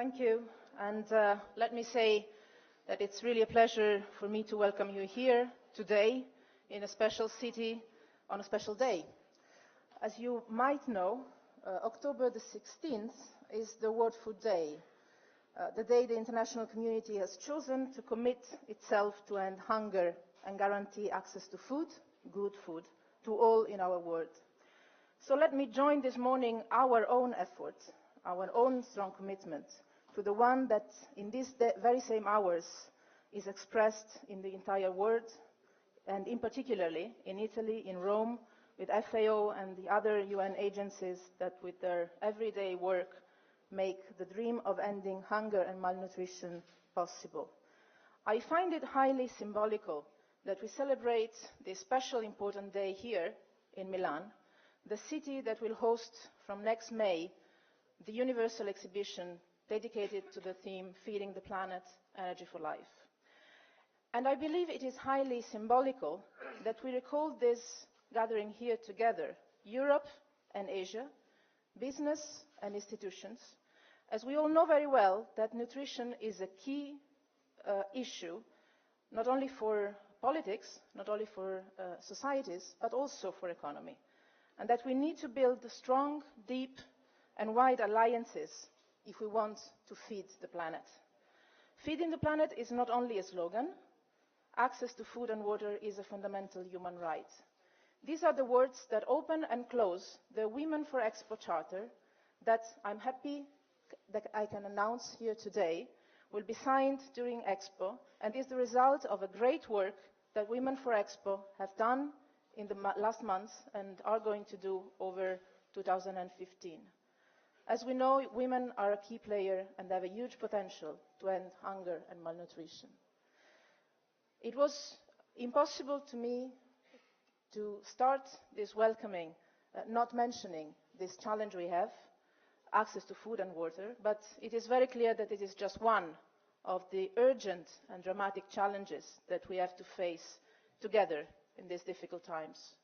Thank you. And let me say that it's really a pleasure for me to welcome you here today in a special city on a special day. As you might know, October the 16th is the World Food Day, the day the international community has chosen to commit itself to end hunger and guarantee access to food, good food, to all in our world. So let me join this morning our own effort, our own strong commitment to the one that in these very same hours is expressed in the entire world, and in particularly in Italy, in Rome, with FAO and the other UN agencies that with their everyday work make the dream of ending hunger and malnutrition possible. I find it highly symbolical that we celebrate this special important day here in Milan, the city that will host from next May the universal exhibition dedicated to the theme Feeding the Planet, Energy for Life. And I believe it is highly symbolical that we recall this gathering here together, Europe and Asia, business and institutions, as we all know very well that nutrition is a key issue, not only for politics, not only for societies, but also for economy. And that we need to build strong, deep and wide alliances if we want to feed the planet. Feeding the planet is not only a slogan. Access to food and water is a fundamental human right. These are the words that open and close the Women for Expo Charter that I'm happy that I can announce here today will be signed during Expo and is the result of a great work that Women for Expo have done in the last months and are going to do over 2015. As we know, women are a key player and have a huge potential to end hunger and malnutrition. It was impossible to me to start this welcoming not mentioning this challenge we have, access to food and water, but it is very clear that it is just one of the urgent and dramatic challenges that we have to face together in these difficult times.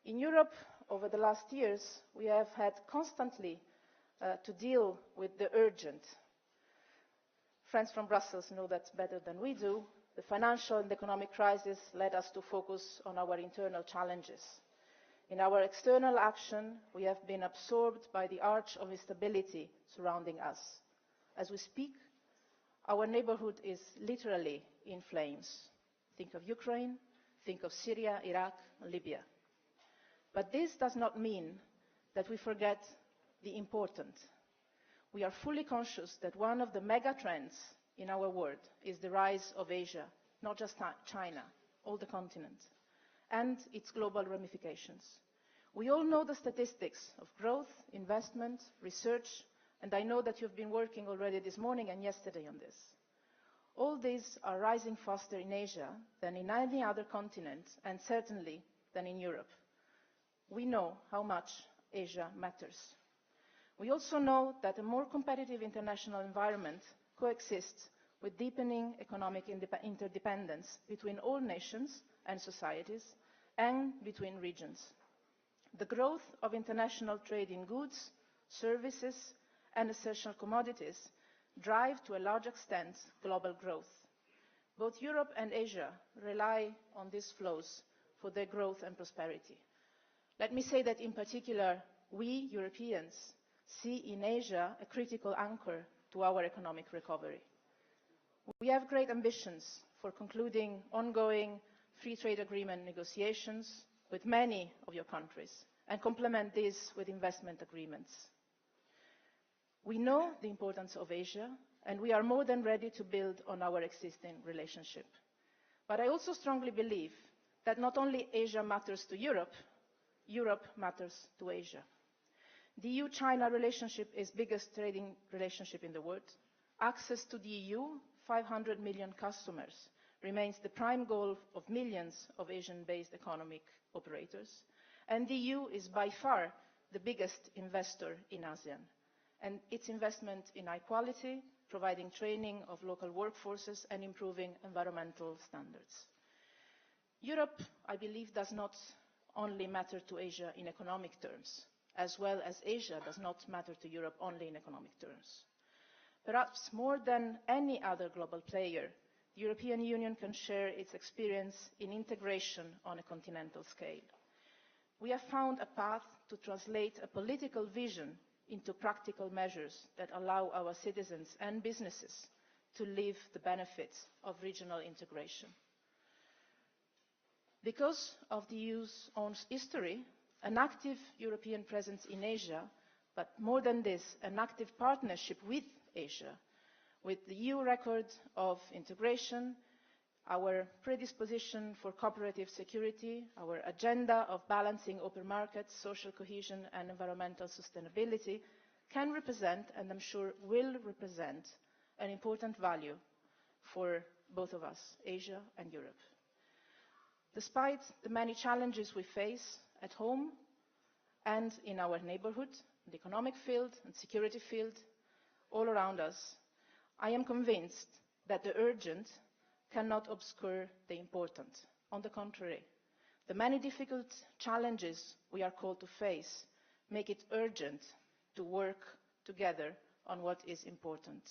In Europe, over the last years, we have had constantly to deal with the urgent. Friends from Brussels know that better than we do. The financial and economic crisis led us to focus on our internal challenges. In our external action, we have been absorbed by the arch of instability surrounding us. As we speak, our neighborhood is literally in flames. Think of Ukraine, think of Syria, Iraq, and Libya. But this does not mean that we forget the important. We are fully conscious that one of the mega trends in our world is the rise of Asia, not just China, all the continent, and its global ramifications. We all know the statistics of growth, investment, research, and I know that you've been working already this morning and yesterday on this. All these are rising faster in Asia than in any other continent, and certainly than in Europe. We know how much Asia matters. We also know that a more competitive international environment coexists with deepening economic interdependence between all nations and societies and between regions. The growth of international trade in goods, services and essential commodities drive to a large extent global growth. Both Europe and Asia rely on these flows for their growth and prosperity. Let me say that in particular, we Europeans see in Asia a critical anchor to our economic recovery. We have great ambitions for concluding ongoing free trade agreement negotiations with many of your countries and complement this with investment agreements. We know the importance of Asia and we are more than ready to build on our existing relationship. But I also strongly believe that not only Asia matters to Europe, Europe matters to Asia. The EU-China relationship is the biggest trading relationship in the world. Access to the EU, 500 million customers, remains the prime goal of millions of Asian-based economic operators. And the EU is by far the biggest investor in ASEAN. And its investment in high quality, providing training of local workforces and improving environmental standards. Europe, I believe, does not only matter to Asia in economic terms, as well as Asia does not matter to Europe only in economic terms. Perhaps more than any other global player, the European Union can share its experience in integration on a continental scale. We have found a path to translate a political vision into practical measures that allow our citizens and businesses to live the benefits of regional integration. Because of the EU's own history, an active European presence in Asia, but more than this, an active partnership with Asia, with the EU record of integration, our predisposition for cooperative security, our agenda of balancing open markets, social cohesion and environmental sustainability, can represent, and I'm sure will represent, an important value for both of us, Asia and Europe. Despite the many challenges we face at home and in our neighbourhood, the economic field and security field, all around us, I am convinced that the urgent cannot obscure the important. On the contrary, the many difficult challenges we are called to face make it urgent to work together on what is important.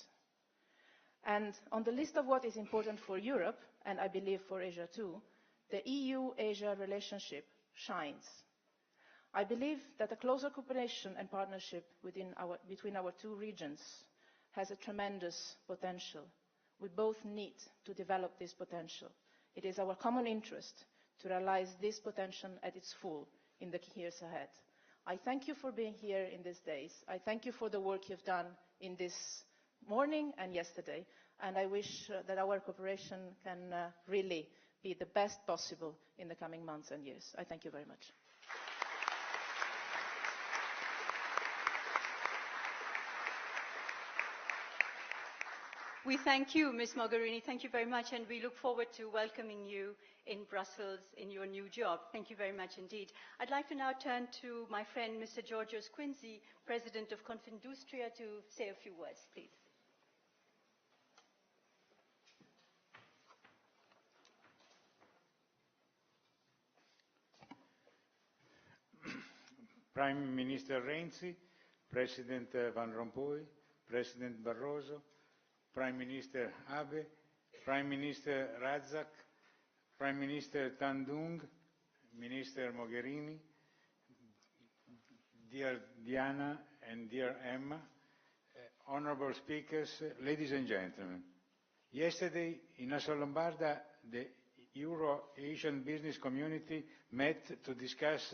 And on the list of what is important for Europe, and I believe for Asia too, the EU-Asia relationship shines. I believe that a closer cooperation and partnership between our two regions has a tremendous potential. We both need to develop this potential. It is our common interest to realize this potential at its full in the years ahead. I thank you for being here in these days. I thank you for the work you've done in this morning and yesterday, and I wish that our cooperation can really be the best possible in the coming months and years. I thank you very much. We thank you, Ms. Mogherini. Thank you very much, and we look forward to welcoming you in Brussels in your new job. Thank you very much indeed. I'd like to now turn to my friend, Mr. Georgios Quincy, President of Confindustria, to say a few words, please. Prime Minister Renzi, President Van Rompuy, President Barroso, Prime Minister Abe, Prime Minister Razak, Prime Minister Tandung, Minister Mogherini, dear Diana and dear Emma, honorable speakers, ladies and gentlemen. Yesterday in Assolombarda, the Euro-Asian business community met to discuss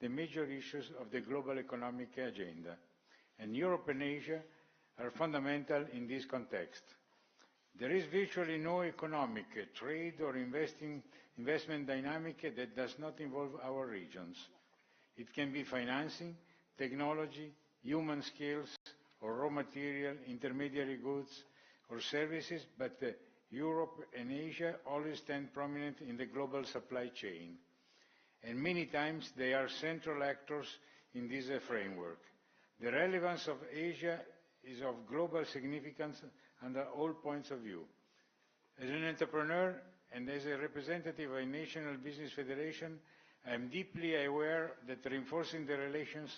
the major issues of the global economic agenda, and Europe and Asia are fundamental in this context. There is virtually no economic, trade or investment dynamic that does not involve our regions. It can be financing, technology, human skills or raw material, intermediary goods or services, but Europe and Asia always stand prominent in the global supply chain. And many times they are central actors in this framework. The relevance of Asia is of global significance under all points of view. As an entrepreneur and as a representative of a national business federation, I am deeply aware that reinforcing the relations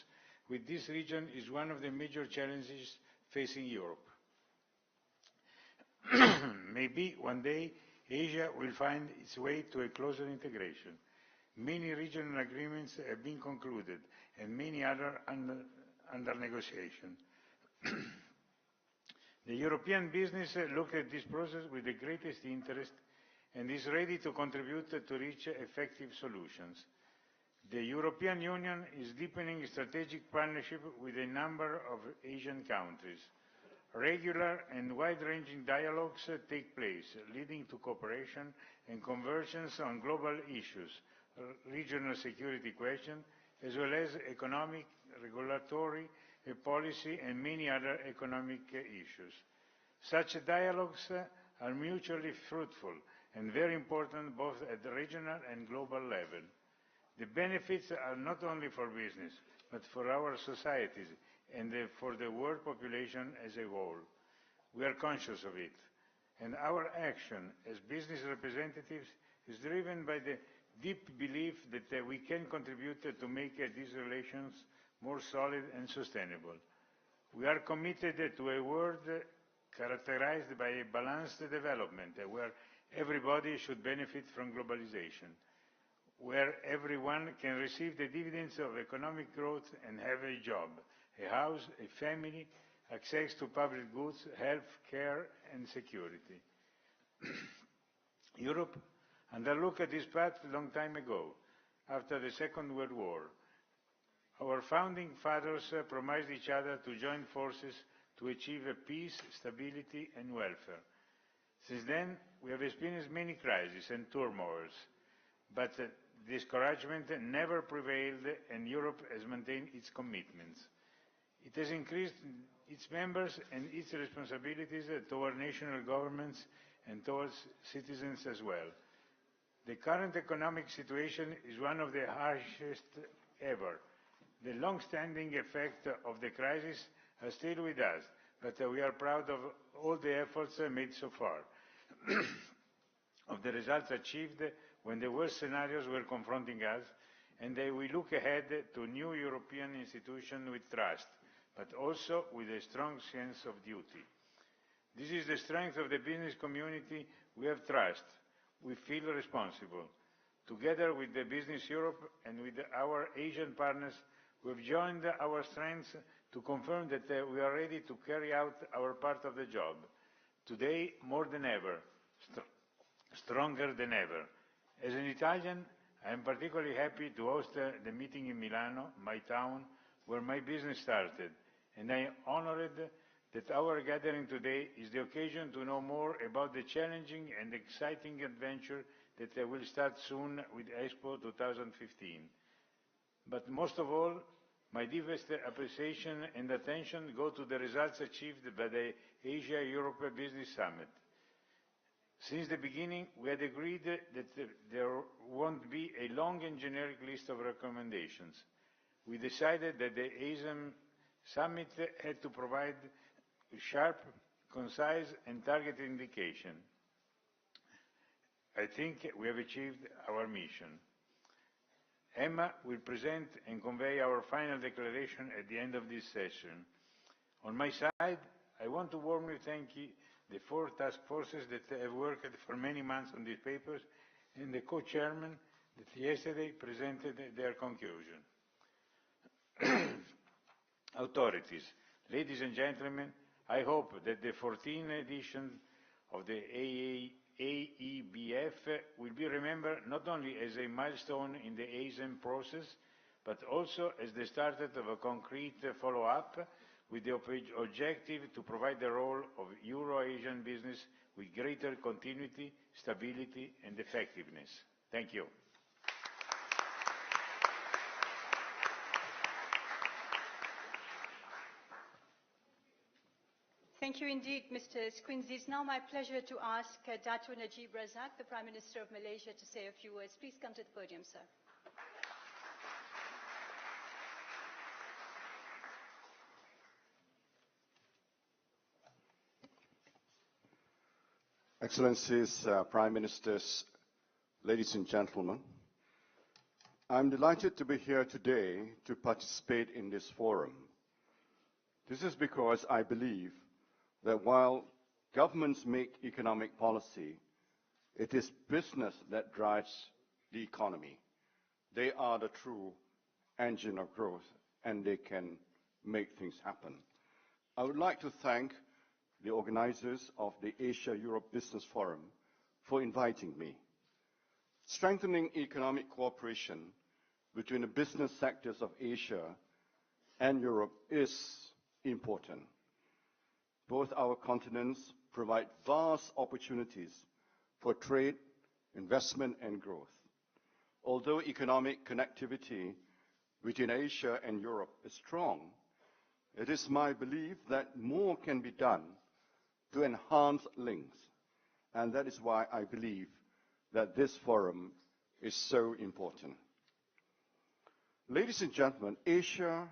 with this region is one of the major challenges facing Europe. Maybe one day Asia will find its way to a closer integration. Many regional agreements have been concluded and many others under negotiation. The European business looked at this process with the greatest interest and is ready to contribute to reach effective solutions. The European Union is deepening strategic partnership with a number of Asian countries. Regular and wide-ranging dialogues take place, leading to cooperation and convergence on global issues, regional security questions, as well as economic, regulatory, policy and many other economic issues. Such dialogues are mutually fruitful and very important both at the regional and global level. The benefits are not only for business, but for our societies and for the world population as a whole. We are conscious of it, and our action as business representatives is driven by the deep belief that we can contribute to make these relations more solid and sustainable. We are committed to a world characterized by a balanced development where everybody should benefit from globalization, where everyone can receive the dividends of economic growth and have a job, a house, a family, access to public goods, health care and security. Europe undertook this path a long time ago, after the Second World War. Our founding fathers promised each other to join forces to achieve peace, stability and welfare. Since then, we have experienced many crises and turmoils, but discouragement never prevailed and Europe has maintained its commitments. It has increased its members and its responsibilities toward national governments and towards citizens as well. The current economic situation is one of the harshest ever. The long-standing effect of the crisis are still with us, but we are proud of all the efforts made so far, of the results achieved when the worst scenarios were confronting us, and we look ahead to new European institutions with trust, but also with a strong sense of duty. This is the strength of the business community. We have trust. We feel responsible. Together with the Business Europe and with our Asian partners, we have joined our strengths to confirm that we are ready to carry out our part of the job. Today, more than ever, stronger than ever. As an Italian, I am particularly happy to host the meeting in Milano, my town, where my business started, and I am honored that our gathering today is the occasion to know more about the challenging and exciting adventure that will start soon with Expo 2015. But most of all, my deepest appreciation and attention go to the results achieved by the Asia-Europe Business Summit. Since the beginning, we had agreed that there won't be a long and generic list of recommendations. We decided that the ASEAN Summit had to provide sharp, concise and targeted indication. I think we have achieved our mission. Emma will present and convey our final declaration at the end of this session. On my side, I want to warmly thank the 4 task forces that have worked for many months on these papers and the co-chairmen that yesterday presented their conclusion. Authorities, ladies and gentlemen, I hope that the 14th edition of the AEBF will be remembered not only as a milestone in the ASEAN process, but also as the start of a concrete follow-up with the objective to provide the role of Euro-Asian business with greater continuity, stability and effectiveness. Thank you. Thank you indeed, Mr. Squinzi. It's now my pleasure to ask Dato' Najib Razak, the Prime Minister of Malaysia, to say a few words. Please come to the podium, sir. Excellencies, Prime Ministers, ladies and gentlemen, I'm delighted to be here today to participate in this forum. This is because I believe that while governments make economic policy, it is business that drives the economy. They are the true engine of growth, and they can make things happen. I would like to thank the organizers of the Asia-Europe Business Forum for inviting me. Strengthening economic cooperation between the business sectors of Asia and Europe is important. Both our continents provide vast opportunities for trade, investment and growth. Although economic connectivity between Asia and Europe is strong, it is my belief that more can be done to enhance links, and that is why I believe that this forum is so important. Ladies and gentlemen, Asia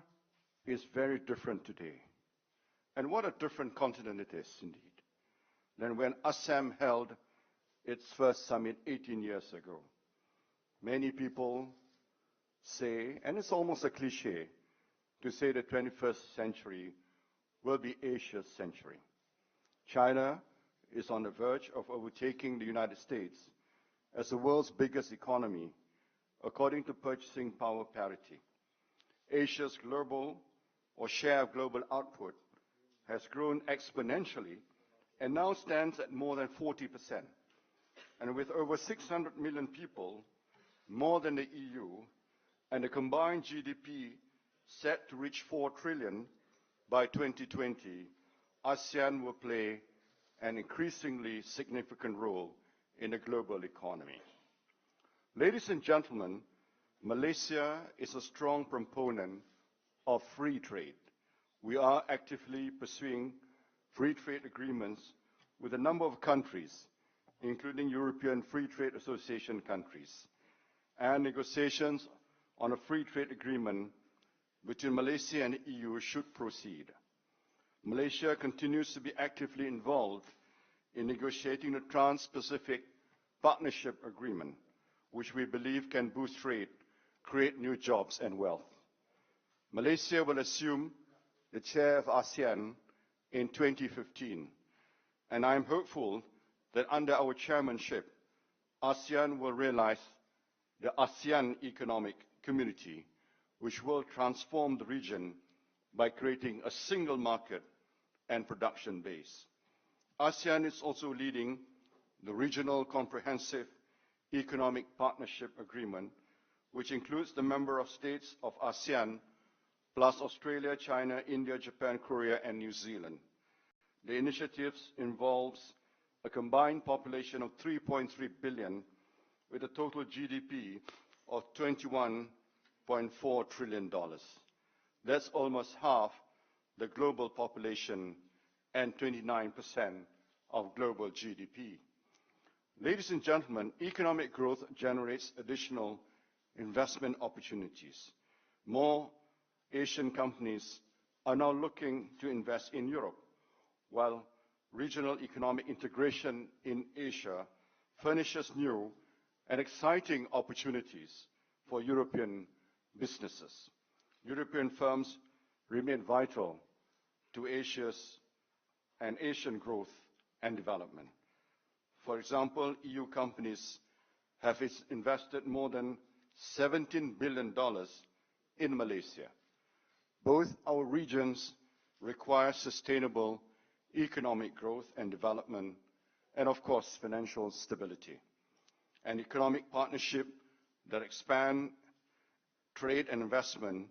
is very different today. And what a different continent it is, indeed, than when ASEM held its first summit 18 years ago. Many people say, and it's almost a cliche, to say the 21st century will be Asia's century. China is on the verge of overtaking the United States as the world's biggest economy, according to purchasing power parity. Asia's global or share of global output has grown exponentially and now stands at more than 40%. And with over 600 million people, more than the EU, and a combined GDP set to reach 4 trillion by 2020, ASEAN will play an increasingly significant role in the global economy. Ladies and gentlemen, Malaysia is a strong proponent of free trade. We are actively pursuing free trade agreements with a number of countries, including European Free Trade Association countries, and negotiations on a free trade agreement between Malaysia and the EU should proceed. Malaysia continues to be actively involved in negotiating the Trans-Pacific Partnership Agreement, which we believe can boost trade, create new jobs and wealth. Malaysia will assume the chair of ASEAN in 2015, and I am hopeful that under our chairmanship, ASEAN will realize the ASEAN Economic Community, which will transform the region by creating a single market and production base. ASEAN is also leading the Regional Comprehensive Economic Partnership Agreement, which includes the member of states of ASEAN, plus Australia, China, India, Japan, Korea, and New Zealand. The initiative involves a combined population of 3.3 billion with a total GDP of $21.4 trillion. That's almost half the global population and 29% of global GDP. Ladies and gentlemen, economic growth generates additional investment opportunities. More Asian companies are now looking to invest in Europe, while regional economic integration in Asia furnishes new and exciting opportunities for European businesses. European firms remain vital to Asian growth and development. For example, EU companies have invested more than $17 billion in Malaysia. Both our regions require sustainable economic growth and development, and of course, financial stability. An economic partnership that expand trade and investment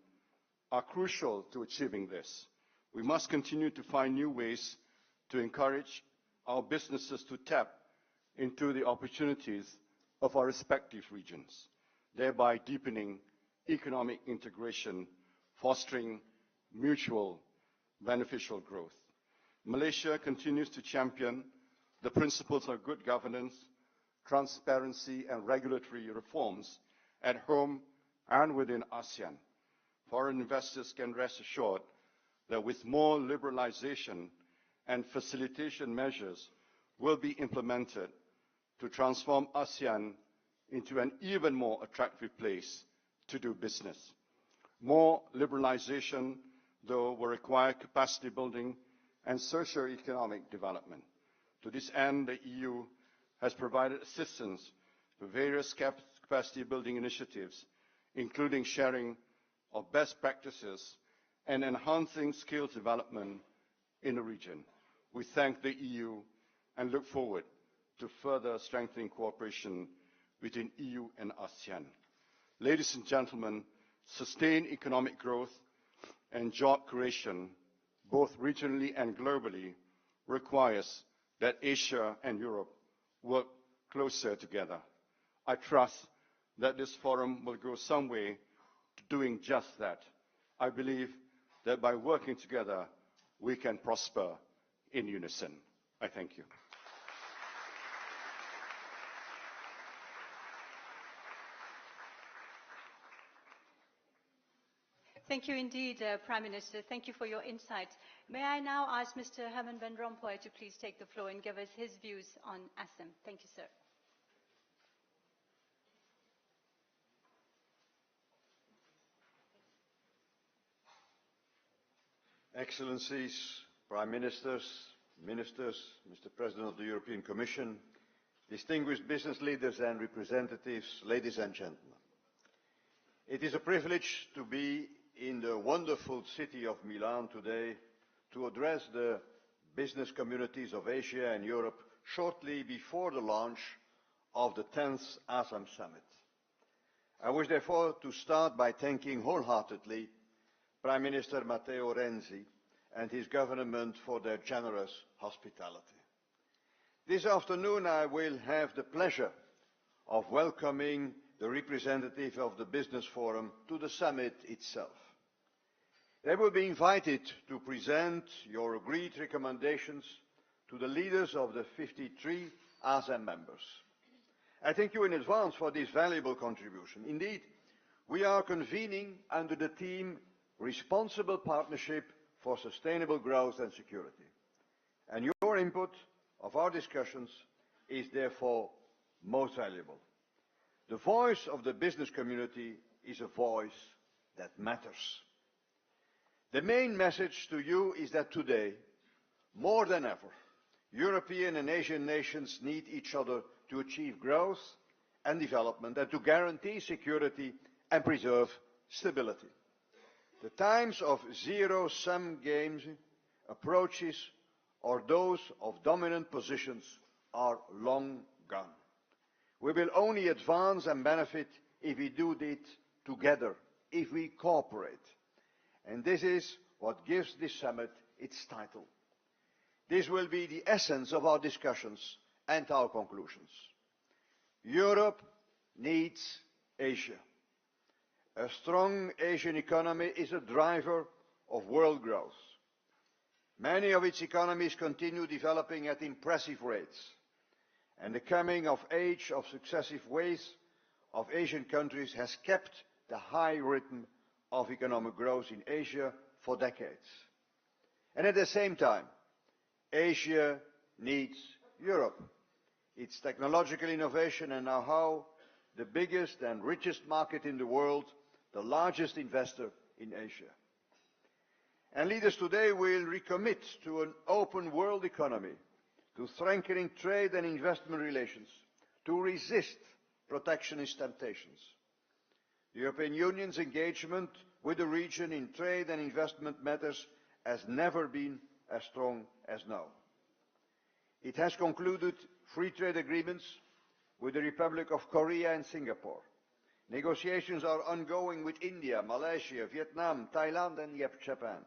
are crucial to achieving this. We must continue to find new ways to encourage our businesses to tap into the opportunities of our respective regions, thereby deepening economic integration, fostering mutual beneficial growth. Malaysia continues to champion the principles of good governance, transparency, and regulatory reforms at home and within ASEAN. Foreign investors can rest assured that with more liberalization and facilitation measures will be implemented to transform ASEAN into an even more attractive place to do business. More liberalization, though, will require capacity building and socio-economic development. To this end, the EU has provided assistance to various capacity building initiatives, including sharing of best practices and enhancing skills development in the region. We thank the EU and look forward to further strengthening cooperation between EU and ASEAN. Ladies and gentlemen, sustained economic growth and job creation, both regionally and globally, requires that Asia and Europe work closer together. I trust that this forum will go some way to doing just that. I believe that by working together, we can prosper in unison. I thank you. Thank you indeed, Prime Minister. Thank you for your insights. May I now ask Mr. Herman Van Rompuy to please take the floor and give us his views on ASEM. Thank you, sir. Excellencies, Prime Ministers, Ministers, Mr. President of the European Commission, distinguished business leaders and representatives, ladies and gentlemen. It is a privilege to be in the wonderful city of Milan today to address the business communities of Asia and Europe shortly before the launch of the 10th ASEM Summit. I wish therefore to start by thanking wholeheartedly Prime Minister Matteo Renzi and his government for their generous hospitality. This afternoon I will have the pleasure of welcoming the representative of the Business Forum to the summit itself. They will be invited to present your agreed recommendations to the leaders of the 53 ASEM members. I thank you in advance for this valuable contribution. Indeed, we are convening under the theme Responsible Partnership for Sustainable Growth and Security. And your input of our discussions is therefore most valuable. The voice of the business community is a voice that matters. The main message to you is that today, more than ever, European and Asian nations need each other to achieve growth and development and to guarantee security and preserve stability. The times of zero-sum games, approaches, or those of dominant positions are long gone. We will only advance and benefit if we do it together, if we cooperate. And this is what gives this summit its title. This will be the essence of our discussions and our conclusions. Europe needs Asia. A strong Asian economy is a driver of world growth. Many of its economies continue developing at impressive rates, and the coming of age of successive waves of Asian countries has kept the high rhythm of economic growth in Asia for decades. And at the same time, Asia needs Europe. Its technological innovation and know-how, the biggest and richest market in the world, the largest investor in Asia. And leaders today will recommit to an open world economy, to strengthening trade and investment relations, to resist protectionist temptations. The European Union's engagement with the region in trade and investment matters has never been as strong as now. It has concluded free trade agreements with the Republic of Korea and Singapore. Negotiations are ongoing with India, Malaysia, Vietnam, Thailand and Japan.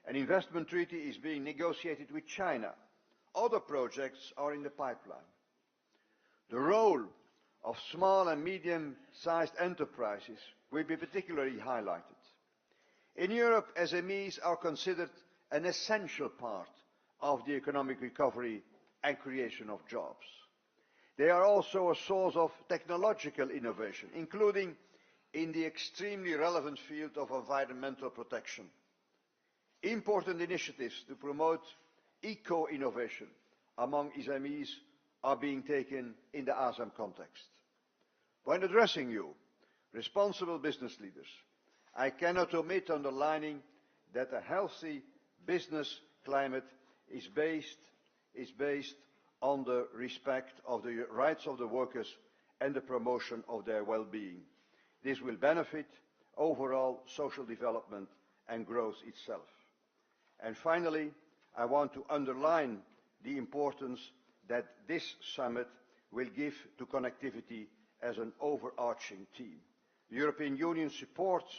An investment treaty is being negotiated with China. Other projects are in the pipeline. The role of small and medium-sized enterprises will be particularly highlighted. In Europe, SMEs are considered an essential part of the economic recovery and creation of jobs. They are also a source of technological innovation, including in the extremely relevant field of environmental protection. Important initiatives to promote eco-innovation among SMEs are being taken in the ASEM context. When addressing you, responsible business leaders, I cannot omit underlining that a healthy business climate is based on the respect of the rights of the workers and the promotion of their well-being. This will benefit overall social development and growth itself. And finally, I want to underline the importance that this summit will give to connectivity as an overarching theme. The European Union supports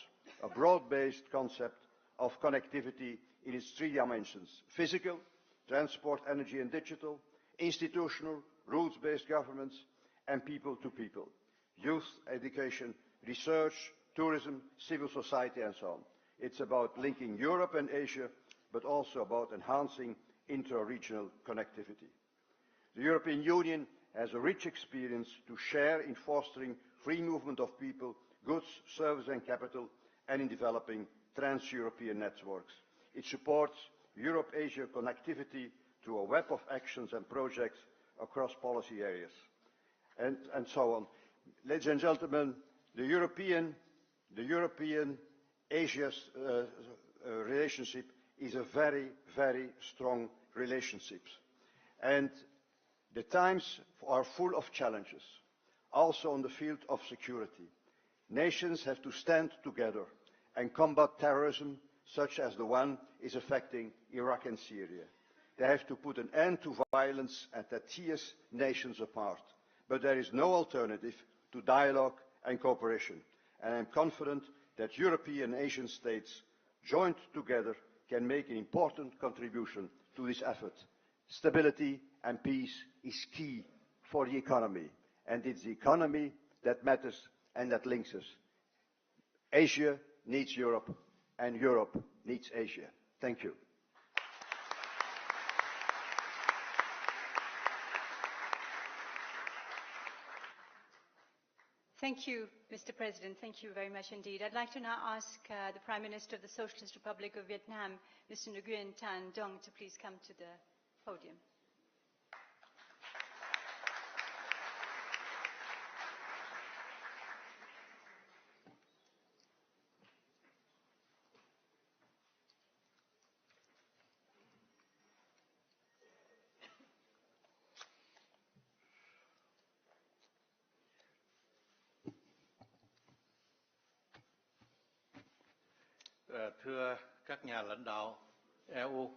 a broad-based concept of connectivity in its three dimensions: physical, transport, energy and digital, institutional, rules-based governments, and people-to-people, youth, education, research, tourism, civil society, and so on. It's about linking Europe and Asia, but also about enhancing intra-regional connectivity. The European Union has a rich experience to share in fostering free movement of people, goods, services and capital, and in developing trans-European networks. It supports Europe-Asia connectivity through a web of actions and projects across policy areas, and so on. Ladies and gentlemen, the European-Asia relationship is a very, very strong relationship. And the times are full of challenges, also on the field of security. Nations have to stand together and combat terrorism such as the one is affecting Iraq and Syria. They have to put an end to violence and that tears nations apart. But there is no alternative to dialogue and cooperation. And I am confident that European and Asian states, joined together, can make an important contribution to this effort. Stability and peace is key for the economy. And it's the economy that matters and that links us. Asia needs Europe, and Europe needs Asia. Thank you. Thank you, Mr. President. Thank you very much indeed. I'd like to now ask the Prime Minister of the Socialist Republic of Vietnam, Mr. Nguyen Thanh Dong, to please come to the podium. Thưa các nhà lãnh đạo EU,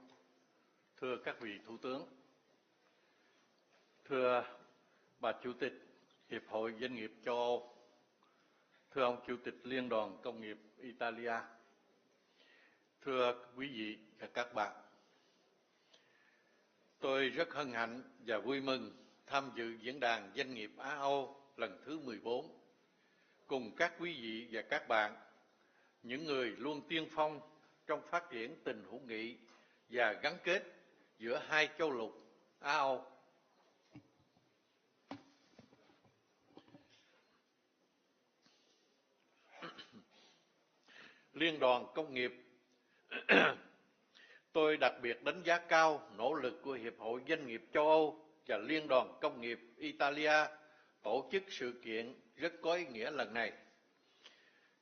thưa các vị thủ tướng, thưa bà Chủ tịch Hiệp hội Doanh nghiệp châu Âu, thưa ông Chủ tịch Liên đoàn Công nghiệp Italia, thưa quý vị và các bạn. Tôi rất hân hạnh và vui mừng tham dự diễn đàn Doanh nghiệp Á-Âu lần thứ 14 cùng các quý vị và các bạn, những người luôn tiên phong trong phát triển tình hữu nghị và gắn kết giữa hai châu lục Á-Âu. Liên đoàn Công nghiệp tôi đặc biệt đánh giá cao nỗ lực của Hiệp hội Doanh nghiệp châu Âu và Liên đoàn Công nghiệp Italia tổ chức sự kiện rất có ý nghĩa lần này.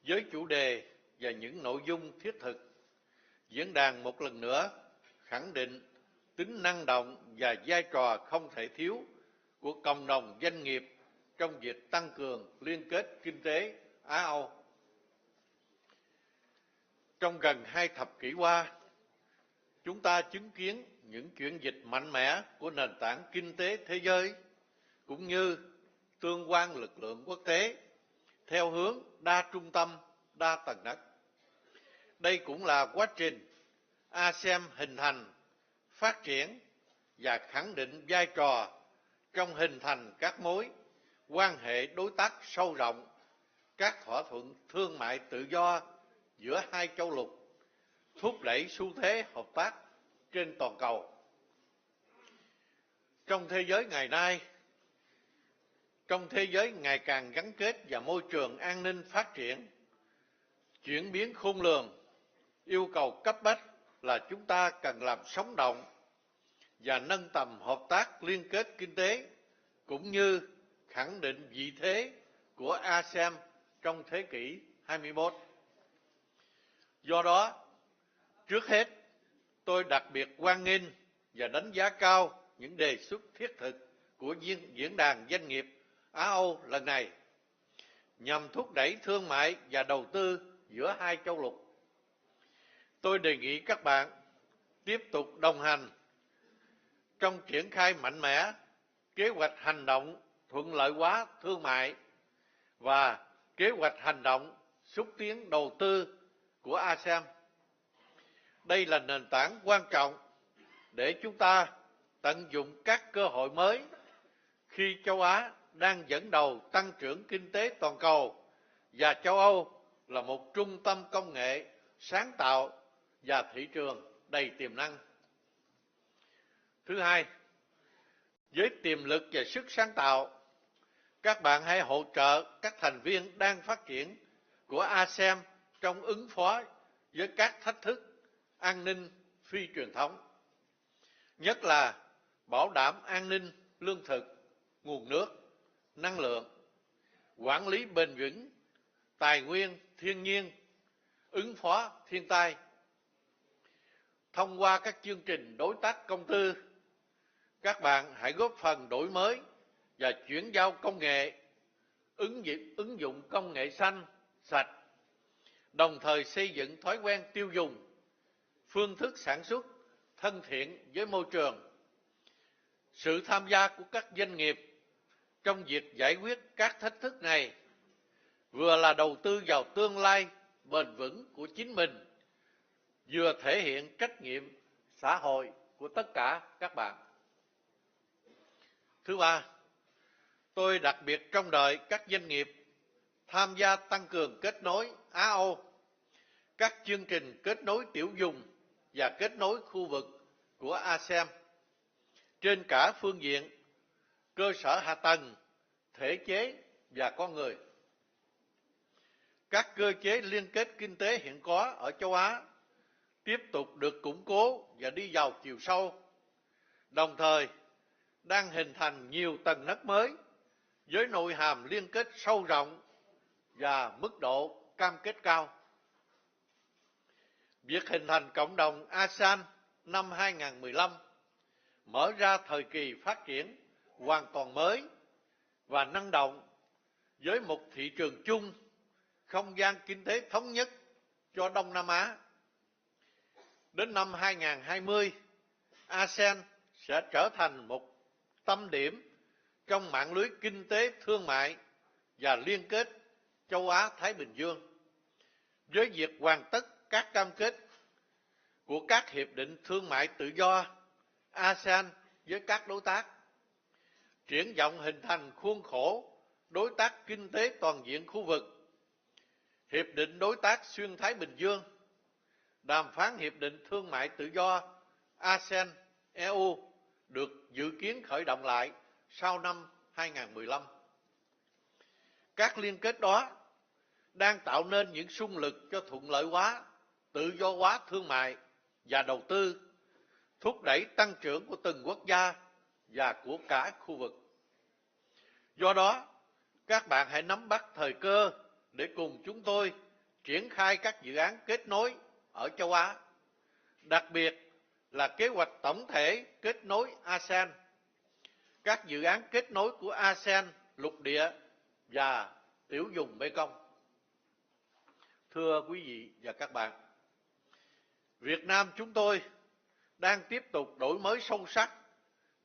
Với chủ đề và những nội dung thiết thực, diễn đàn một lần nữa khẳng định tính năng động và vai trò không thể thiếu của cộng đồng doanh nghiệp trong việc tăng cường liên kết kinh tế Á-Âu. Trong gần 2 thập kỷ qua, chúng ta chứng kiến những chuyển dịch mạnh mẽ của nền tảng kinh tế thế giới, cũng như tương quan lực lượng quốc tế theo hướng đa trung tâm, đa tầng nấc. Đây cũng là quá trình ASEAN hình thành, phát triển và khẳng định vai trò trong hình thành các mối quan hệ đối tác sâu rộng, các thỏa thuận thương mại tự do giữa hai châu lục, thúc đẩy xu thế hợp tác trên toàn cầu. Trong thế giới ngày nay, trong thế giới ngày càng gắn kết và môi trường an ninh phát triển, chuyển biến khôn lường, yêu cầu cấp bách là chúng ta cần làm sống động và nâng tầm hợp tác liên kết kinh tế, cũng như khẳng định vị thế của ASEAN trong thế kỷ 21. Do đó, trước hết, tôi đặc biệt hoan nghênh và đánh giá cao những đề xuất thiết thực của diễn đàn doanh nghiệp Á-Âu lần này, nhằm thúc đẩy thương mại và đầu tư giữa hai châu lục. Tôi đề nghị các bạn tiếp tục đồng hành trong triển khai mạnh mẽ kế hoạch hành động thuận lợi hóa thương mại và kế hoạch hành động xúc tiến đầu tư của ASEAN. Đây là nền tảng quan trọng để chúng ta tận dụng các cơ hội mới khi châu Á đang dẫn đầu tăng trưởng kinh tế toàn cầu và châu Âu là một trung tâm công nghệ, sáng tạo và thị trường đầy tiềm năng. Thứ hai, với tiềm lực và sức sáng tạo, các bạn hãy hỗ trợ các thành viên đang phát triển của ASEAN trong ứng phó với các thách thức an ninh phi truyền thống, nhất là bảo đảm an ninh lương thực, nguồn nước, năng lượng, quản lý bền vững, tài nguyên thiên nhiên, ứng phó thiên tai. thông qua các chương trình đối tác công tư, các bạn hãy góp phần đổi mới và chuyển giao công nghệ, ứng dụng công nghệ xanh, sạch, đồng thời xây dựng thói quen tiêu dùng, phương thức sản xuất thân thiện với môi trường. Sự tham gia của các doanh nghiệp trong việc giải quyết các thách thức này vừa là đầu tư vào tương lai bền vững của chính mình, vừa thể hiện trách nhiệm xã hội của tất cả các bạn. Thứ ba, tôi đặc biệt trông đợi các doanh nghiệp tham gia tăng cường kết nối Á-Âu, các chương trình kết nối tiểu vùng và kết nối khu vực của ASEAN trên cả phương diện cơ sở hạ tầng, thể chế và con người. Các cơ chế liên kết kinh tế hiện có ở châu Á tiếp tục được củng cố và đi vào chiều sâu, đồng thời đang hình thành nhiều tầng nấc mới với nội hàm liên kết sâu rộng và mức độ cam kết cao. Việc hình thành cộng đồng ASEAN năm 2015 mở ra thời kỳ phát triển hoàn toàn mới và năng động với một thị trường chung, không gian kinh tế thống nhất cho Đông Nam Á. Đến năm 2020, ASEAN sẽ trở thành một tâm điểm trong mạng lưới kinh tế thương mại và liên kết châu Á-Thái Bình Dương, với việc hoàn tất các cam kết của các hiệp định thương mại tự do ASEAN với các đối tác, triển vọng hình thành khuôn khổ đối tác kinh tế toàn diện khu vực, hiệp định đối tác xuyên Thái Bình Dương, đàm phán hiệp định thương mại tự do ASEAN-EU được dự kiến khởi động lại sau năm 2015. Các liên kết đó đang tạo nên những xung lực cho thuận lợi hóa, tự do hóa thương mại và đầu tư, thúc đẩy tăng trưởng của từng quốc gia và của cả khu vực. Do đó, các bạn hãy nắm bắt thời cơ để cùng chúng tôi triển khai các dự án kết nối ở châu Á, đặc biệt là kế hoạch tổng thể kết nối ASEAN, các dự án kết nối của ASEAN lục địa và tiểu vùng Mekong. Thưa quý vị và các bạn, Việt Nam chúng tôi đang tiếp tục đổi mới sâu sắc,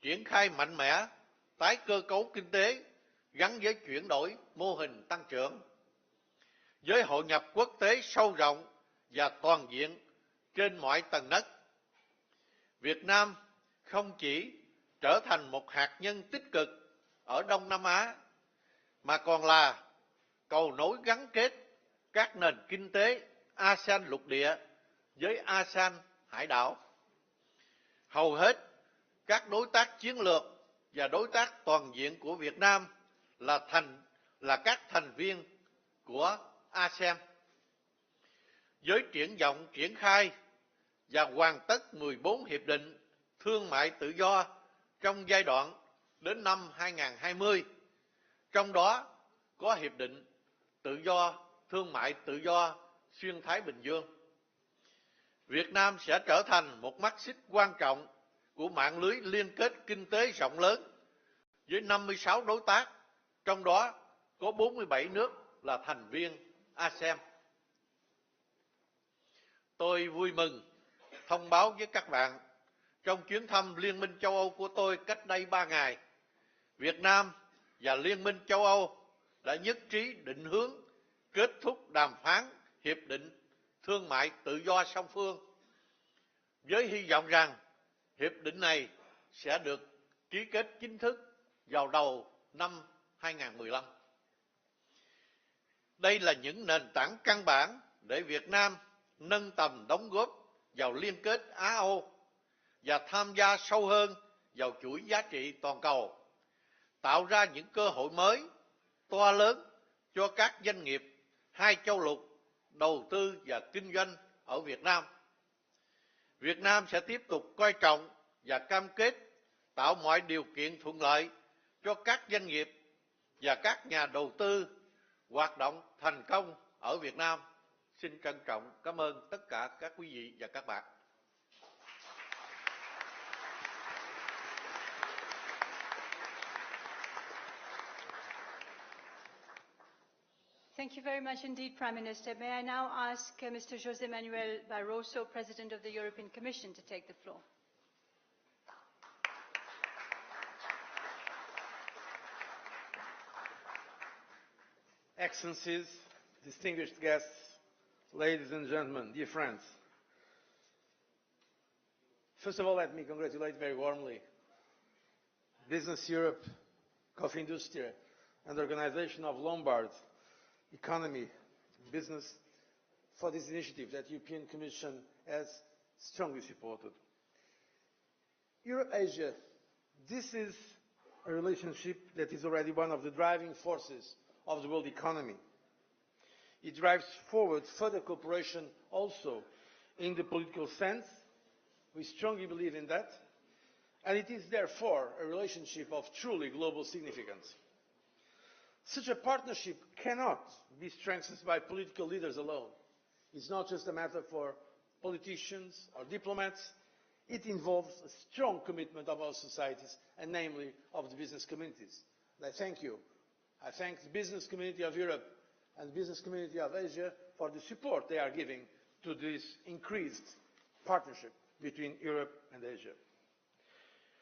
triển khai mạnh mẽ, tái cơ cấu kinh tế gắn với chuyển đổi mô hình tăng trưởng. Với hội nhập quốc tế sâu rộng và toàn diện trên mọi tầng nấc, Việt Nam không chỉ trở thành một hạt nhân tích cực ở Đông Nam Á, mà còn là cầu nối gắn kết các nền kinh tế ASEAN lục địa với ASEAN hải đảo. Hầu hết các đối tác chiến lược và đối tác toàn diện của Việt Nam là các thành viên của ASEAN. Với triển vọng triển khai và hoàn tất 14 hiệp định thương mại tự do trong giai đoạn đến năm 2020, trong đó có hiệp định thương mại tự do xuyên Thái Bình Dương. Việt Nam sẽ trở thành một mắt xích quan trọng của mạng lưới liên kết kinh tế rộng lớn với 56 đối tác, trong đó có 47 nước là thành viên ASEAN. Tôi vui mừng thông báo với các bạn, trong chuyến thăm Liên minh châu Âu của tôi cách đây 3 ngày, Việt Nam và Liên minh châu Âu đã nhất trí định hướng kết thúc đàm phán hiệp định thương mại tự do song phương, với hy vọng rằng hiệp định này sẽ được ký kết chính thức vào đầu năm 2015. Đây là những nền tảng căn bản để Việt Nam nâng tầm đóng góp vào liên kết Á-Âu và tham gia sâu hơn vào chuỗi giá trị toàn cầu, tạo ra những cơ hội mới, to lớn cho các doanh nghiệp hai châu lục đầu tư và kinh doanh ở Việt Nam. Việt Nam sẽ tiếp tục coi trọng và cam kết tạo mọi điều kiện thuận lợi cho các doanh nghiệp và các nhà đầu tư hoạt động thành công ở Việt Nam. Xin trân trọng cảm ơn tất cả các quý vị và các bạn. Thank you very much indeed, Prime Minister. May I now ask Mr. José Manuel Barroso, President of the European Commission, to take the floor. Excellencies, distinguished guests, ladies and gentlemen, dear friends. First of all, let me congratulate very warmly Business Europe, Coffee Industry, and the Organization of Lombard Economy Business for this initiative that the European Commission has strongly supported. Europe-Asia, this is a relationship that is already one of the driving forces of the world economy. It drives forward further cooperation also in the political sense. We strongly believe in that. And it is therefore a relationship of truly global significance. Such a partnership cannot be strengthened by political leaders alone. It's not just a matter for politicians or diplomats. It involves a strong commitment of our societies, and namely of the business communities. And I thank you. I thank the business community of Europe and the business community of Asia for the support they are giving to this increased partnership between Europe and Asia.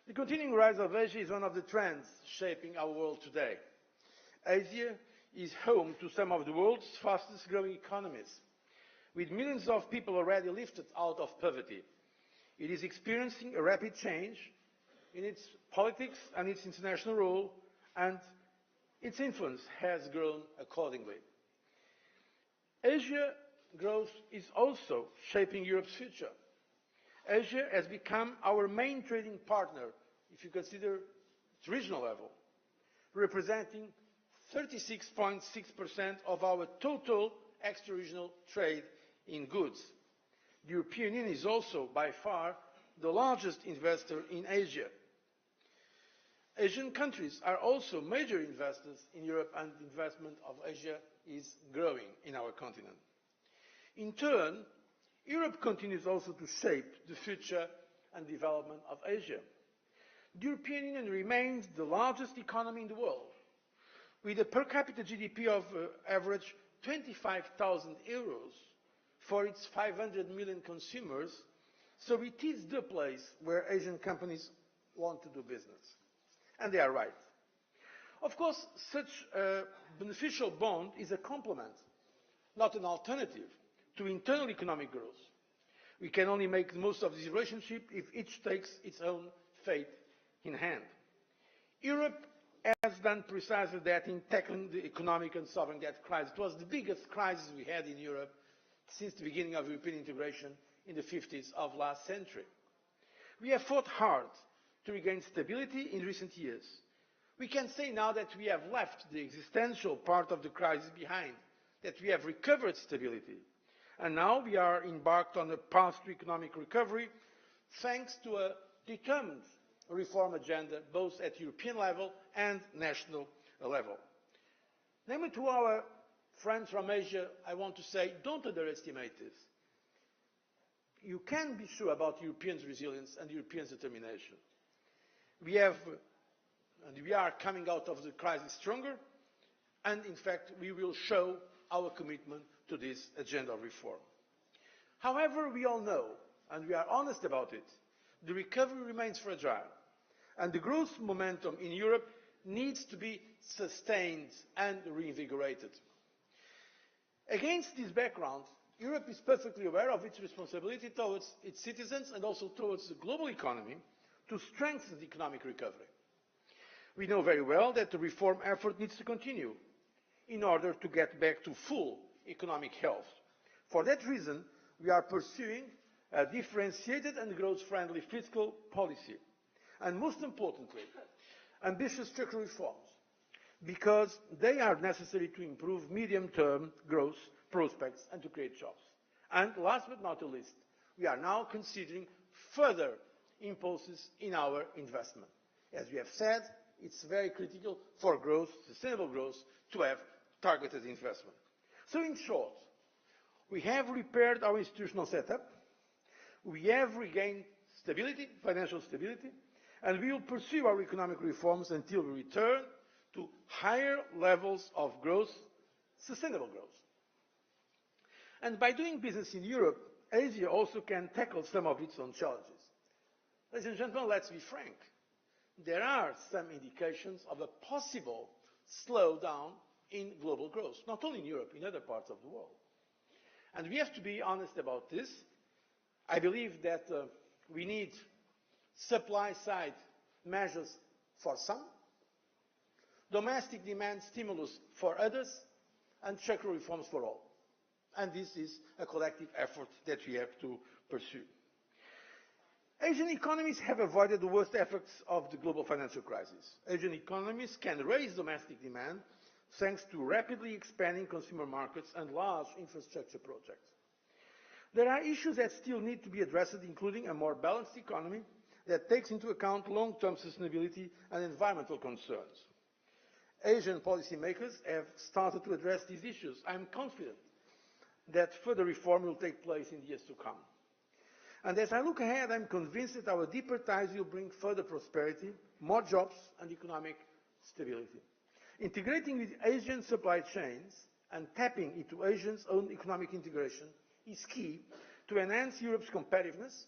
The continuing rise of Asia is one of the trends shaping our world today. Asia is home to some of the world's fastest growing economies, with millions of people already lifted out of poverty. It is experiencing a rapid change in its politics and its international role, and its influence has grown accordingly. Asia growth is also shaping Europe's future. Asia has become our main trading partner, if you consider its regional level, representing 36.6% of our total extra-regional trade in goods. The European Union is also, by far, the largest investor in Asia. Asian countries are also major investors in Europe, and the investment of Asia is growing in our continent. In turn, Europe continues also to shape the future and development of Asia. The European Union remains the largest economy in the world, with a per capita GDP of average 25,000 euros for its 500 million consumers, so it is the place where Asian companies want to do business. And they are right. Of course, such a beneficial bond is a complement, not an alternative, to internal economic growth. We can only make the most of this relationship if each takes its own fate in hand. Europe has done precisely that in tackling the economic and sovereign debt crisis. It was the biggest crisis we had in Europe since the beginning of European integration in the 50s of last century. We have fought hard to regain stability in recent years. We can say now that we have left the existential part of the crisis behind, that we have recovered stability. And now we are embarked on a path to economic recovery thanks to a determined reform agenda both at European level and national level. Namely, to our friends from Asia, I want to say, don't underestimate this. You can be sure about Europeans' resilience and Europeans' determination. We are coming out of the crisis stronger, and in fact we will show our commitment to this agenda of reform. However, we all know, and we are honest about it, the recovery remains fragile, and the growth momentum in Europe needs to be sustained and reinvigorated. Against this background, Europe is perfectly aware of its responsibility towards its citizens and also towards the global economy to strengthen the economic recovery. We know very well that the reform effort needs to continue in order to get back to full economic health. For that reason, we are pursuing a differentiated and growth-friendly fiscal policy, and most importantly, ambitious structural reforms, because they are necessary to improve medium-term growth prospects and to create jobs. And last but not least, we are now considering further impulses in our investment. As we have said, it's very critical for growth, sustainable growth, to have targeted investment. So in short, we have repaired our institutional setup, we have regained stability, financial stability, and we will pursue our economic reforms until we return to higher levels of growth, sustainable growth. And by doing business in Europe, Asia also can tackle some of its own challenges. Ladies and gentlemen, let's be frank. There are some indications of a possible slowdown in global growth, not only in Europe, in other parts of the world. And we have to be honest about this. I believe that we need supply-side measures for some, domestic demand stimulus for others, and structural reforms for all. And this is a collective effort that we have to pursue. Asian economies have avoided the worst effects of the global financial crisis. Asian economies can raise domestic demand thanks to rapidly expanding consumer markets and large infrastructure projects. There are issues that still need to be addressed, including a more balanced economy that takes into account long-term sustainability and environmental concerns. Asian policymakers have started to address these issues. I am confident that further reform will take place in the years to come. And as I look ahead, I am convinced that our deeper ties will bring further prosperity, more jobs and economic stability. Integrating with Asian supply chains and tapping into Asia's own economic integration is key to enhance Europe's competitiveness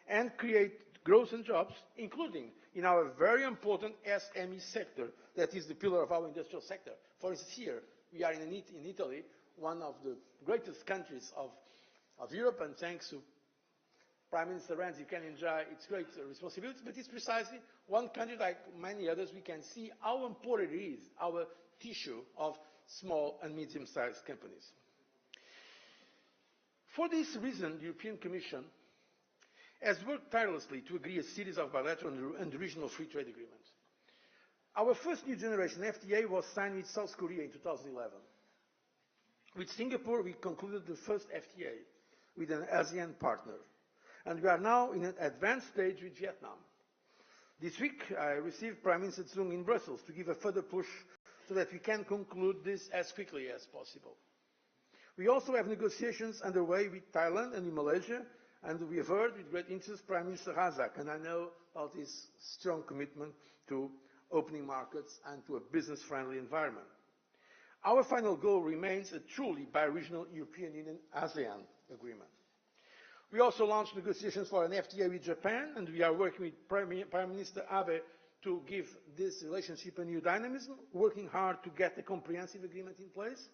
and create growth and jobs, including in our very important SME sector, that is the pillar of our industrial sector. For instance, here, we are in Italy, one of the greatest countries of Europe, and thanks to Prime Minister Renzi can enjoy its great responsibility, but it's precisely one country, like many others, we can see how important it is, our tissue of small and medium-sized companies. For this reason, the European Commission has worked tirelessly to agree a series of bilateral and regional free trade agreements. Our first new generation FTA was signed with South Korea in 2011. With Singapore, we concluded the first FTA with an ASEAN partner. And we are now in an advanced stage with Vietnam. This week, I received Prime Minister Tsung in Brussels to give a further push so that we can conclude this as quickly as possible. We also have negotiations underway with Thailand and in Malaysia, and we have heard with great interest Prime Minister Razak, and I know about his strong commitment to opening markets and to a business-friendly environment. Our final goal remains a truly bi-regional European Union-ASEAN agreement. We also launched negotiations for an FTA with Japan, and we are working with Prime Minister Abe to give this relationship a new dynamism, working hard to get a comprehensive agreement in place.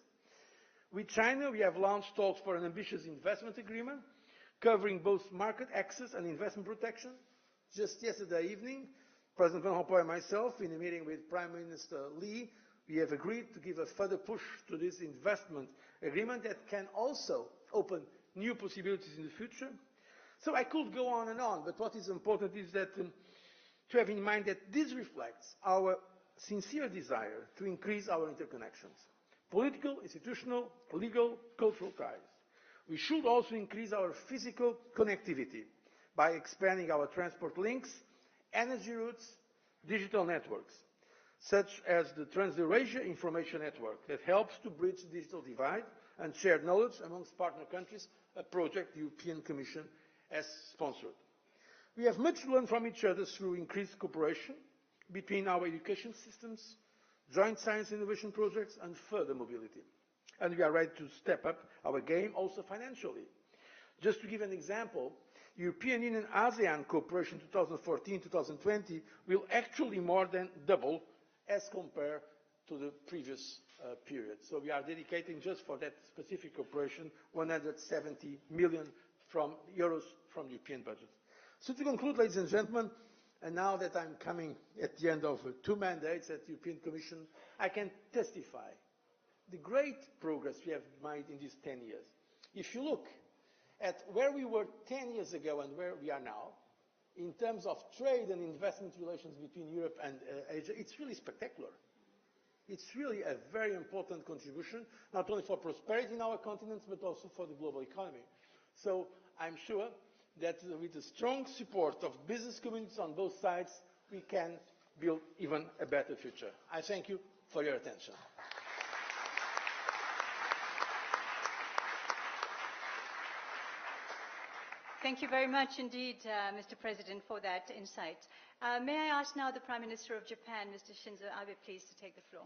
With China, we have launched talks for an ambitious investment agreement, covering both market access and investment protection. Just yesterday evening, President Van Rompuy and myself, in a meeting with Prime Minister Lee, we have agreed to give a further push to this investment agreement that can also open new possibilities in the future. So I could go on, but what is important is that to have in mind that this reflects our sincere desire to increase our interconnections, political, institutional, legal, cultural ties. We should also increase our physical connectivity by expanding our transport links, energy routes, digital networks, such as the Trans-Eurasia Information Network that helps to bridge the digital divide and shared knowledge amongst partner countries, a project the European Commission has sponsored. We have much to learn from each other through increased cooperation between our education systems, joint science and innovation projects, and further mobility. And we are ready to step up our game also financially. Just to give an example, European Union ASEAN cooperation 2014-2020 will actually more than double as compared to the previous period. So we are dedicating just for that specific operation 170 million euros from the European budget. So to conclude, ladies and gentlemen, and now that I'm coming at the end of 2 mandates at the European Commission, I can testify the great progress we have made in these 10 years. If you look at where we were 10 years ago and where we are now, in terms of trade and investment relations between Europe and Asia, it's really spectacular. It's really a very important contribution, not only for prosperity in our continents, but also for the global economy. So I'm sure that with the strong support of business communities on both sides, we can build even a better future. I thank you for your attention. Thank you very much indeed, Mr. President, for that insight. May I ask now the Prime Minister of Japan, Mr. Shinzo Abe, please, to take the floor.